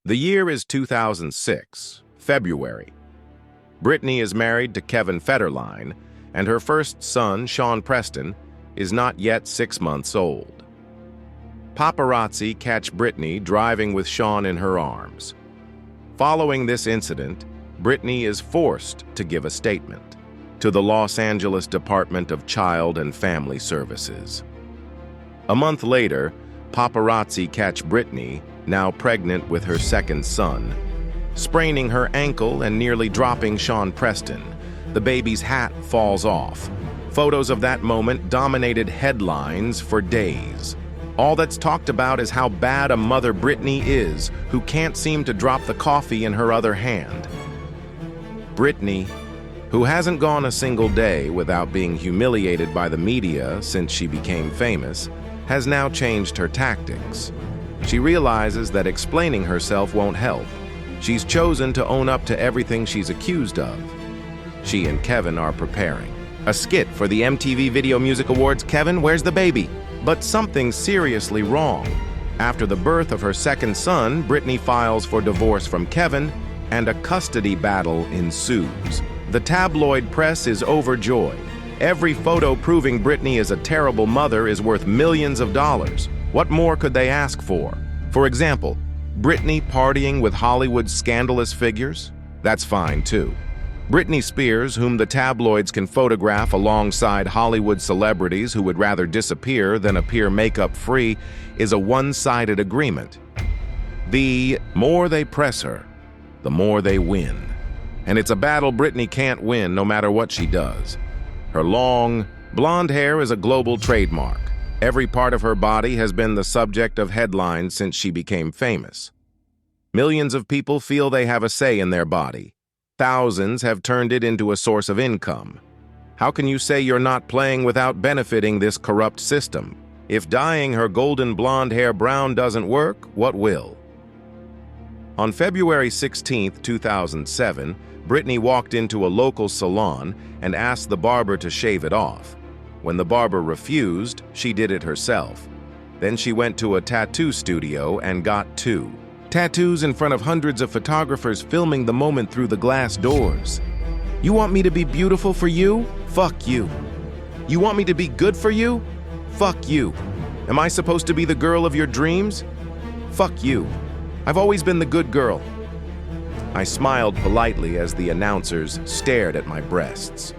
The year is 2006, February. Britney is married to Kevin Federline, and her first son, Sean Preston, is not yet 6 months old. Paparazzi catch Britney driving with Sean in her arms. Following this incident, Britney is forced to give a statement to the Los Angeles Department of Child and Family Services. A month later, paparazzi catch Britney, now pregnant with her second son, spraining her ankle and nearly dropping Sean Preston. The baby's hat falls off. Photos of that moment dominated headlines for days. All that's talked about is how bad a mother Britney is, who can't seem to drop the coffee in her other hand. Britney, who hasn't gone a single day without being humiliated by the media since she became famous, has now changed her tactics. She realizes that explaining herself won't help. She's chosen to own up to everything she's accused of. She and Kevin are preparing a skit for the MTV Video Music Awards. Kevin, where's the baby? But something's seriously wrong. After the birth of her second son, Britney files for divorce from Kevin, and a custody battle ensues. The tabloid press is overjoyed. Every photo proving Britney is a terrible mother is worth millions of dollars. What more could they ask for? For example, Britney partying with Hollywood's scandalous figures? That's fine too. Britney Spears, whom the tabloids can photograph alongside Hollywood celebrities who would rather disappear than appear makeup-free, is a one-sided agreement. The more they press her, the more they win. And it's a battle Britney can't win no matter what she does. Her long, blonde hair is a global trademark. Every part of her body has been the subject of headlines since she became famous. Millions of people feel they have a say in their body. Thousands have turned it into a source of income. How can you say you're not playing without benefiting this corrupt system? If dyeing her golden blonde hair brown doesn't work, what will? On February 16, 2007, Britney walked into a local salon and asked the barber to shave it off. When the barber refused, she did it herself. Then she went to a tattoo studio and got 2 tattoos in front of hundreds of photographers filming the moment through the glass doors. You want me to be beautiful for you? Fuck you. You want me to be good for you? Fuck you. Am I supposed to be the girl of your dreams? Fuck you. I've always been the good girl. I smiled politely as the announcers stared at my breasts.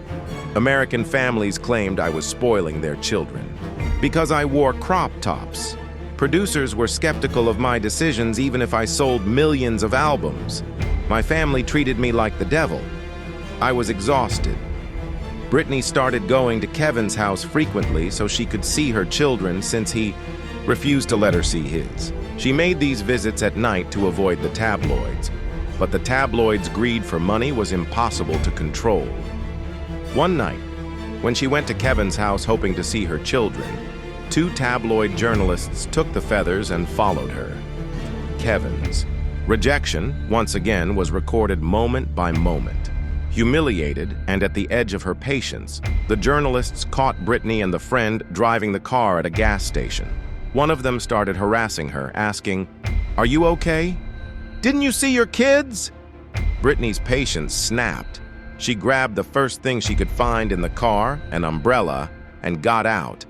American families claimed I was spoiling their children because I wore crop tops. Producers were skeptical of my decisions even if I sold millions of albums. My family treated me like the devil. I was exhausted. Britney started going to Kevin's house frequently so she could see her children since he refused to let her see his. She made these visits at night to avoid the tabloids, but the tabloids' greed for money was impossible to control. One night, when she went to Kevin's house hoping to see her children, 2 tabloid journalists took the feathers and followed her. Kevin's rejection, once again, was recorded moment by moment. Humiliated and at the edge of her patience, the journalists caught Britney and the friend driving the car at a gas station. One of them started harassing her, asking, "Are you okay? Didn't you see your kids?" Britney's patience snapped. She grabbed the first thing she could find in the car, an umbrella, and got out.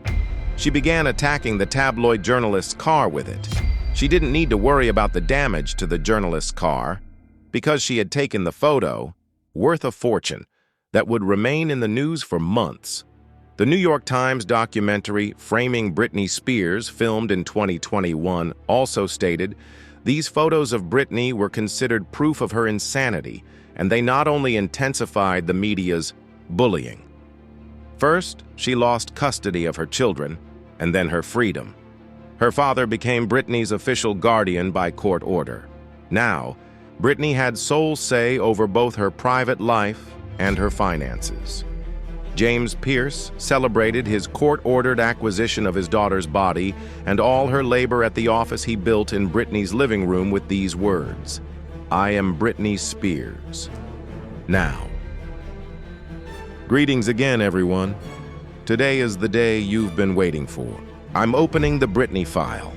She began attacking the tabloid journalist's car with it. She didn't need to worry about the damage to the journalist's car because she had taken the photo, worth a fortune, that would remain in the news for months. The New York Times documentary Framing Britney Spears, filmed in 2021, also stated, "These photos of Britney were considered proof of her insanity, and they not only intensified the media's bullying. First, she lost custody of her children, and then her freedom. Her father became Britney's official guardian by court order. Now, Britney had sole say over both her private life and her finances. James Pierce celebrated his court-ordered acquisition of his daughter's body and all her labor at the office he built in Britney's living room with these words, "I am Britney Spears. Now." Greetings again, everyone. Today is the day you've been waiting for. I'm opening the Britney file.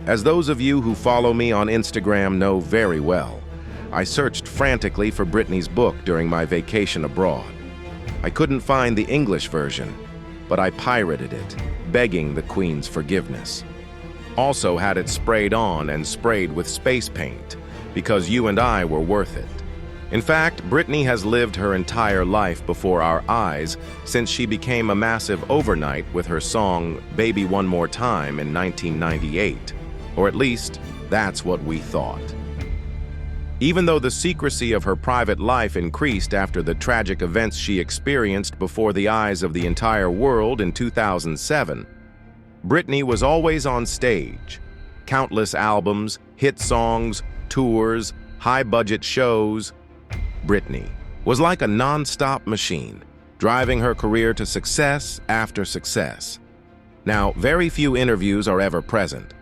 As those of you who follow me on Instagram know very well, I searched frantically for Britney's book during my vacation abroad. I couldn't find the English version, but I pirated it, begging the Queen's forgiveness. Also had it sprayed on and sprayed with space paint, because you and I were worth it. In fact, Britney has lived her entire life before our eyes since she became a massive overnight with her song Baby One More Time in 1998. Or at least, that's what we thought. Even though the secrecy of her private life increased after the tragic events she experienced before the eyes of the entire world in 2007, Britney was always on stage. Countless albums, hit songs, tours, high-budget shows. Britney was like a non-stop machine, driving her career to success after success. Now, very few interviews are ever present,